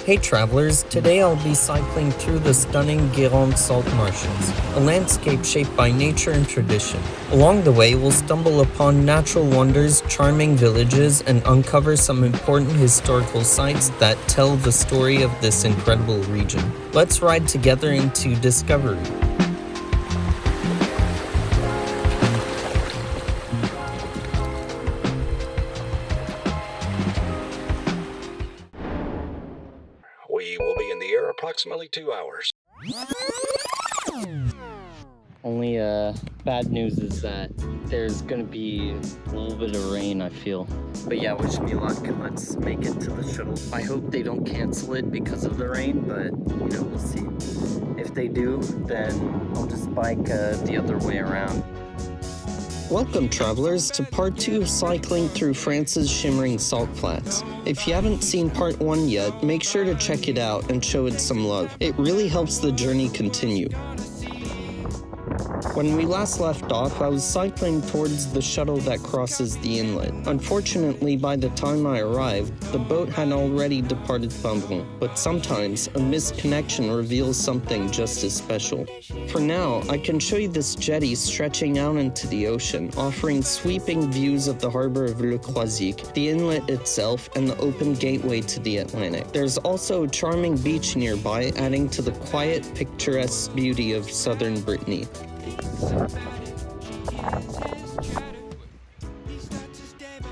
Hey travelers, today I'll be cycling through the stunning Guérande salt marshes, a landscape shaped by nature and tradition. Along the way, we'll stumble upon natural wonders, charming villages, and uncover some important historical sites that tell the story of this incredible region. Let's ride together into discovery. We will be in the air approximately 2 hours. Only bad news is that there's gonna be a little bit of rain, I feel. But yeah, wish me luck. Let's make it to the shuttle. I hope they don't cancel it because of the rain, but we'll see. If they do, then I'll just bike the other way around. Welcome, travelers, to part 2 of cycling through France's Shimmering salt flats. If you haven't seen part 1 yet, make sure to check it out and show it some love. It really helps the journey continue. When we last left off, I was cycling towards the shuttle that crosses the inlet. Unfortunately, by the time I arrived, the boat had already departed Pen-Bron, but sometimes a missed connection reveals something just as special. For now, I can show you this jetty stretching out into the ocean, offering sweeping views of the harbor of Le Croisic, the inlet itself, and the open gateway to the Atlantic. There's also a charming beach nearby, adding to the quiet, picturesque beauty of southern Brittany.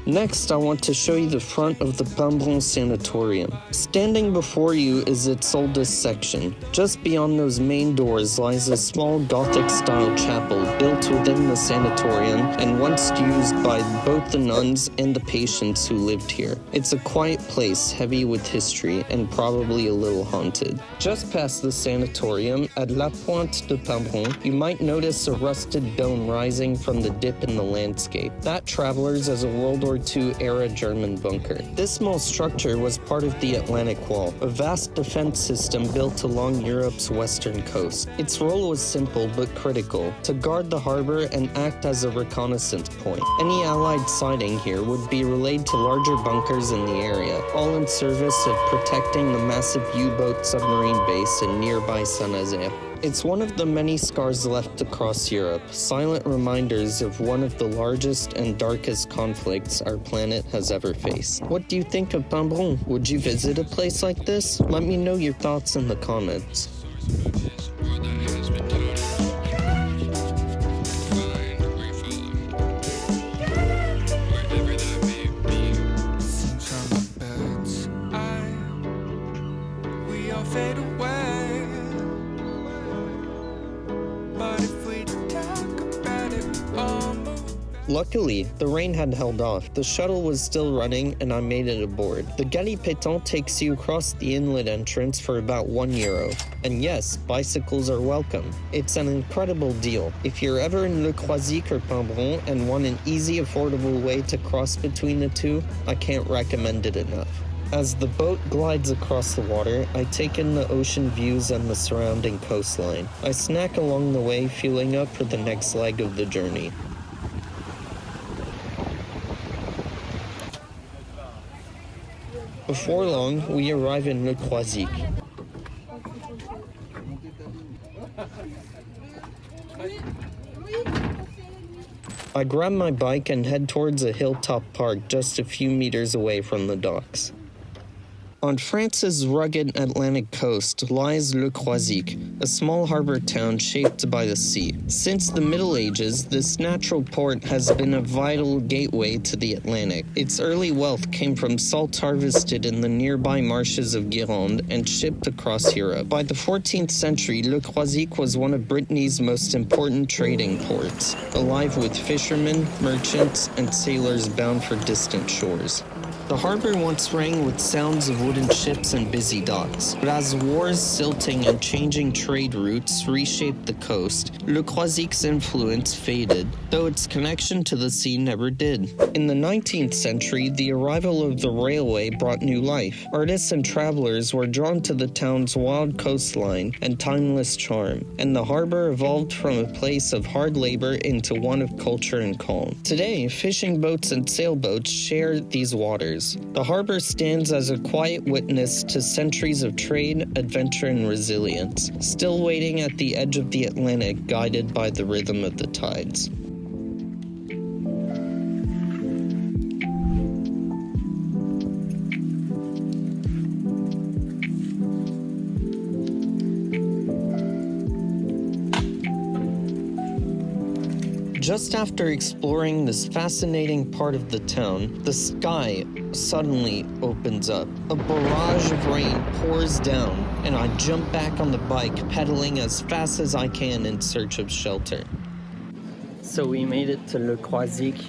Next, I want to show you the front of the Pen-Bron sanatorium. Standing before you is its oldest section. Just beyond those main doors lies a small Gothic-style chapel built within the sanatorium and once used by both the nuns and the patients who lived here. It's a quiet place, heavy with history, and probably a little haunted. Just past the sanatorium, at La Pointe de Pen-Bron, you might notice a rusted dome rising from the dip in the landscape. That, travelers, is a World War II-era German bunker. This small structure was part of the Atlantic Wall, a vast defense system built along Europe's western coast. Its role was simple but critical, to guard the harbor and act as a reconnaissance point. Any Allied sighting here would be relayed to larger bunkers in the area, all in service of protecting the massive U-boat submarine base in nearby Saint-Nazaire. It's one of the many scars left across Europe, silent reminders of one of the largest and darkest conflicts our planet has ever faced. What do you think of Pen-Bron? Would you visit a place like this? Let me know your thoughts in the comments. Luckily, the rain had held off, the shuttle was still running, and I made it aboard. The Galley Pétant takes you across the inlet entrance for about €1. And yes, bicycles are welcome. It's an incredible deal. If you're ever in Le Croisic or Pen-Bron and want an easy, affordable way to cross between the two, I can't recommend it enough. As the boat glides across the water, I take in the ocean views and the surrounding coastline. I snack along the way, fueling up for the next leg of the journey. Before long, we arrive in Le Croisic. I grab my bike and head towards a hilltop park just a few meters away from the docks. On France's rugged Atlantic coast lies Le Croisic, a small harbor town shaped by the sea. Since the Middle Ages, this natural port has been a vital gateway to the Atlantic. Its early wealth came from salt harvested in the nearby marshes of Guérande and shipped across Europe. By the 14th century, Le Croisic was one of Brittany's most important trading ports, alive with fishermen, merchants, and sailors bound for distant shores. The harbor once rang with sounds of wooden ships and busy docks, but as wars, silting, and changing trade routes reshaped the coast, Le Croisic's influence faded, though its connection to the sea never did. In the 19th century, the arrival of the railway brought new life. Artists and travelers were drawn to the town's wild coastline and timeless charm, and the harbor evolved from a place of hard labor into one of culture and calm. Today, fishing boats and sailboats share these waters, years. The harbor stands as a quiet witness to centuries of trade, adventure, and resilience, still waiting at the edge of the Atlantic, guided by the rhythm of the tides. Just after exploring this fascinating part of the town, the sky suddenly opens up. A barrage of rain pours down, and I jump back on the bike, pedaling as fast as I can in search of shelter. So we made it to Le Croisic.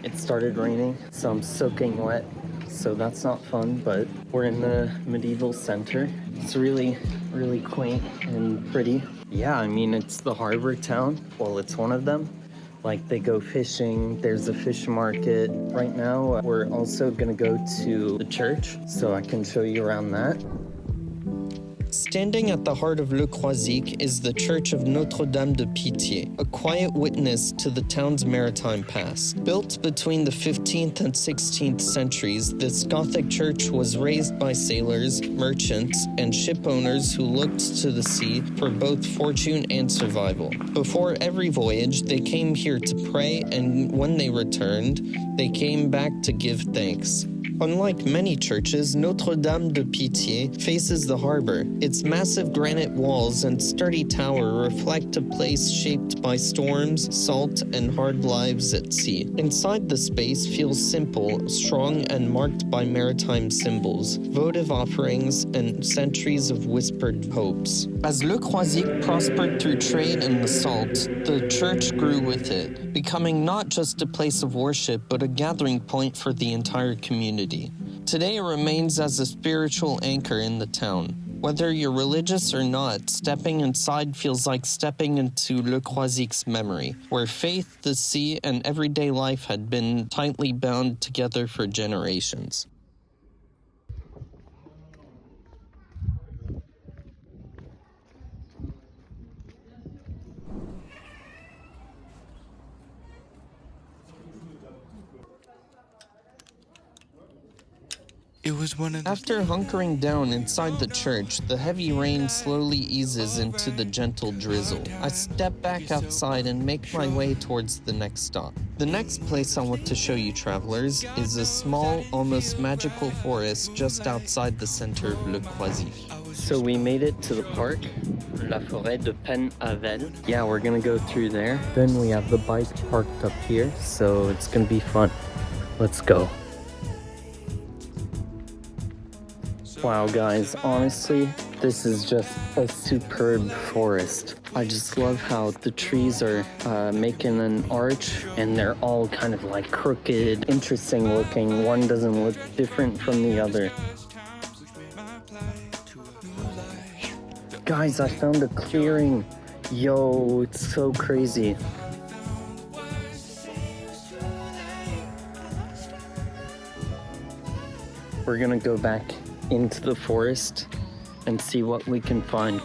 It started raining, so I'm soaking wet. So that's not fun, but we're in the medieval center. It's really, really quaint and pretty. Yeah, I mean, it's the harbor town. Well, it's one of them. Like, they go fishing, there's a fish market. Right now, we're also gonna go to the church, so I can show you around that. Standing at the heart of Le Croisic is the Church of Notre-Dame de Pitié, a quiet witness to the town's maritime past. Built between the 15th and 16th centuries, this Gothic church was raised by sailors, merchants, and ship owners who looked to the sea for both fortune and survival. Before every voyage, they came here to pray, and when they returned, they came back to give thanks. Unlike many churches, Notre-Dame de Pitié faces the harbor. Its massive granite walls and sturdy tower reflect a place shaped by storms, salt, and hard lives at sea. Inside the space feels simple, strong, and marked by maritime symbols, votive offerings, and centuries of whispered hopes. As Le Croisic prospered through trade and the salt, the church grew with it, becoming not just a place of worship, but a gathering point for the entire community. Today it remains as a spiritual anchor in the town. Whether you're religious or not, stepping inside feels like stepping into Le Croisic's memory, where faith, the sea, and everyday life had been tightly bound together for generations. After hunkering down inside the church, the heavy rain slowly eases into the gentle drizzle. I step back outside and make my way towards the next stop. The next place I want to show you travelers is a small, almost magical forest just outside the center of Le Croisic. So we made it to the park, La Forêt de Penn-Avel. Yeah, we're gonna go through there. Then we have the bike parked up here, so it's gonna be fun. Let's go. Wow, guys, honestly, this is just a superb forest. I just love how the trees are making an arch, and they're all kind of like crooked, interesting looking. One doesn't look different from the other. Guys, I found a clearing. Yo, it's so crazy. We're gonna go back into the forest and see what we can find.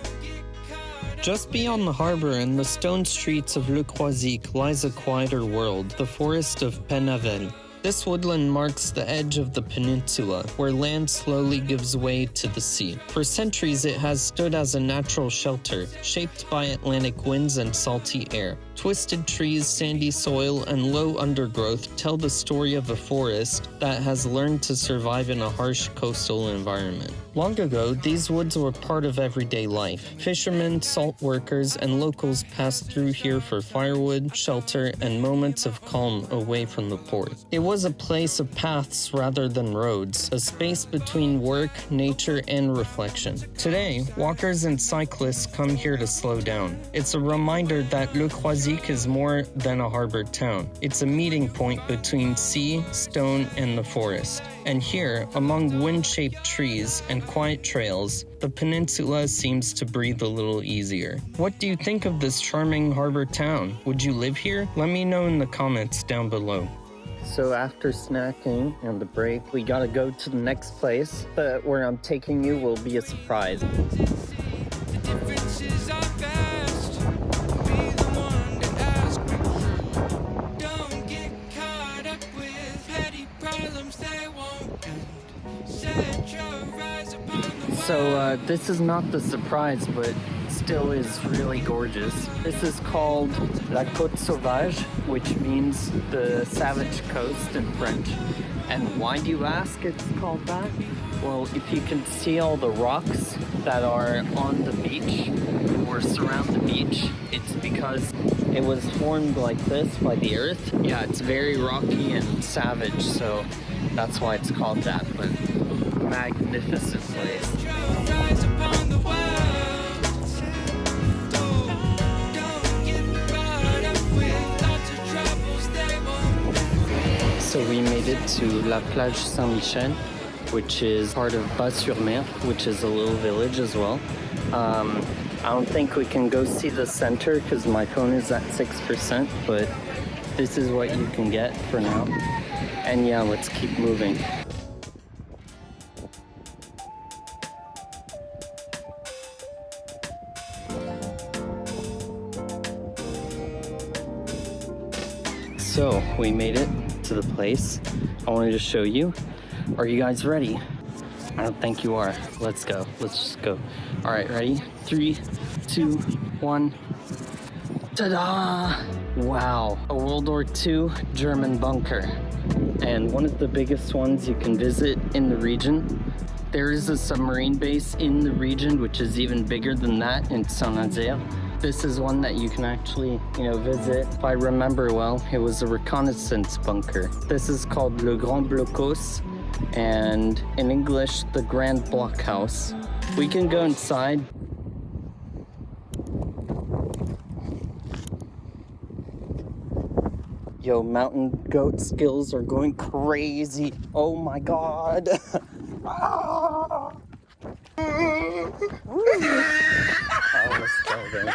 Just beyond the harbor and the stone streets of Le Croisic lies a quieter world, the forest of Penn-Avel. This woodland marks the edge of the peninsula, where land slowly gives way to the sea. For centuries, it has stood as a natural shelter, shaped by Atlantic winds and salty air. Twisted trees, sandy soil, and low undergrowth tell the story of a forest that has learned to survive in a harsh coastal environment. Long ago, these woods were part of everyday life. Fishermen, salt workers, and locals passed through here for firewood, shelter, and moments of calm away from the port. It was a place of paths rather than roads, a space between work, nature, and reflection. Today, walkers and cyclists come here to slow down. It's a reminder that Le Croisic is more than a harbor town. It's a meeting point between sea, stone, and the forest. And here, among wind-shaped trees and quiet trails, the peninsula seems to breathe a little easier. What do you think of this charming harbor town? Would you live here? Let me know in the comments down below. So after snacking and the break, we gotta go to the next place, but where I'm taking you will be a surprise. So this is not the surprise, but still is really gorgeous. This is called La Côte Sauvage, which means the savage coast in French. And why do you ask it's called that? Well, if you can see all the rocks that are on the beach or surround the beach, it's because it was formed like this by the earth. Yeah, it's very rocky and savage, so that's why it's called that, but magnificent place. So we made it to La Plage Saint-Michel, which is part of Bas-sur-Mer, which is a little village as well. I don't think we can go see the center because my phone is at 6%, but this is what you can get for now. And yeah, let's keep moving. So we made it to the place I wanted to show you. Are you guys ready? I don't think you are. Let's go. Let's just go. All right, ready? 3, 2, 1. Ta-da! Wow, a World War II German bunker. And one of the biggest ones you can visit in the region. There is a submarine base in the region, which is even bigger than that in Saint-Nazaire. This is one that you can actually, visit. If I remember well, it was a reconnaissance bunker. This is called Le Grand Blockhaus, and in English, the Grand Blockhaus. We can go inside. Yo, mountain goat skills are going crazy. Oh my god. Ah! Oh, let's go then.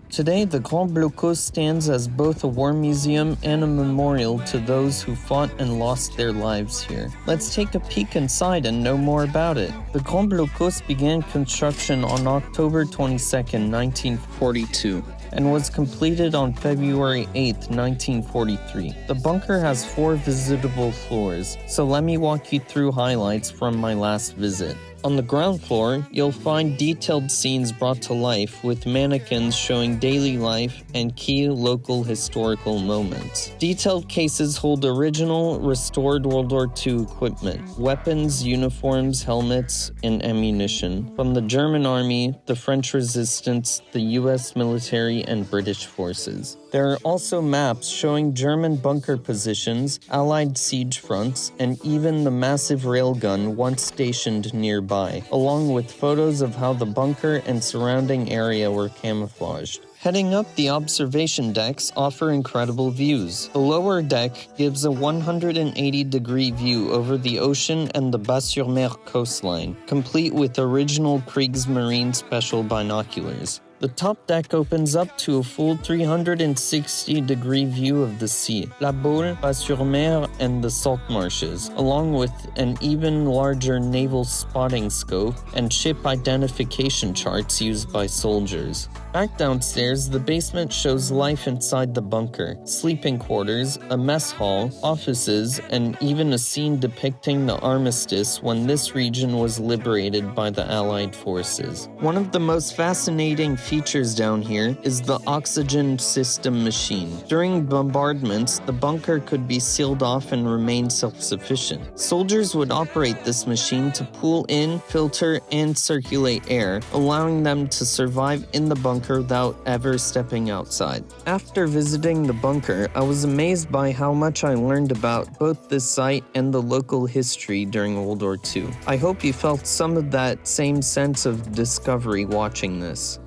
Today, the Grand Blockhaus stands as both a war museum and a memorial to those who fought and lost their lives here. Let's take a peek inside and know more about it. The Grand Blockhaus began construction on October 22nd, 1942. And was completed on February 8, 1943. The bunker has 4 visitable floors, so let me walk you through highlights from my last visit. On the ground floor, you'll find detailed scenes brought to life with mannequins showing daily life and key local historical moments. Detailed cases hold original, restored World War II equipment, weapons, uniforms, helmets, and ammunition from the German Army, the French Resistance, the US military, and British forces. There are also maps showing German bunker positions, Allied siege fronts, and even the massive railgun once stationed nearby, along with photos of how the bunker and surrounding area were camouflaged. Heading up, the observation decks offer incredible views. The lower deck gives a 180-degree view over the ocean and the Bas-sur-Mer coastline, complete with original Kriegsmarine special binoculars. The top deck opens up to a full 360-degree view of the sea, La Baule, Bas-sur-Mer, and the salt marshes, along with an even larger naval spotting scope and ship identification charts used by soldiers. Back downstairs, the basement shows life inside the bunker, sleeping quarters, a mess hall, offices, and even a scene depicting the armistice when this region was liberated by the Allied forces. One of the most fascinating features down here is the oxygen system machine. During bombardments, the bunker could be sealed off and remain self-sufficient. Soldiers would operate this machine to pull in, filter, and circulate air, allowing them to survive in the bunker without ever stepping outside. After visiting the bunker, I was amazed by how much I learned about both this site and the local history during World War II. I hope you felt some of that same sense of discovery watching this.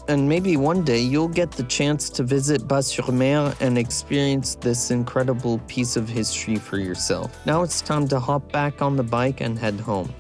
And maybe one day you'll get the chance to visit Bas-sur-Mer and experience this incredible piece of history for yourself. Now it's time to hop back on the bike and head home.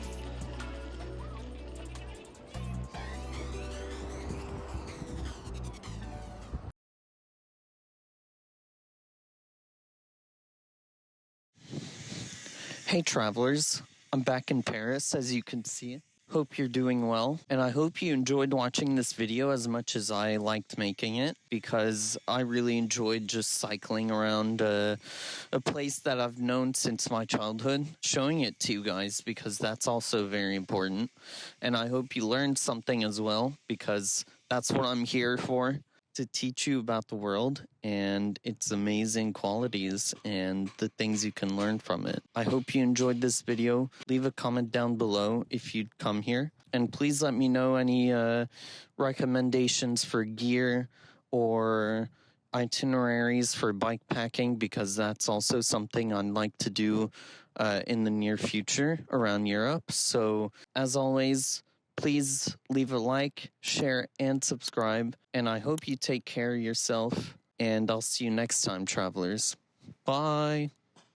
Hey travelers, I'm back in Paris, as you can see. Hope you're doing well, and I hope you enjoyed watching this video as much as I liked making it, because I really enjoyed just cycling around a place that I've known since my childhood, showing it to you guys, because that's also very important. And I hope you learned something as well, because that's what I'm here for, to teach you about the world and its amazing qualities and the things you can learn from it. I hope you enjoyed this video. Leave a comment down below if you'd come here. And please let me know any recommendations for gear or itineraries for bike packing, because that's also something I'd like to do in the near future around Europe. So as always, please leave a like, share, and subscribe. And I hope you take care of yourself. And I'll see you next time, travelers. Bye.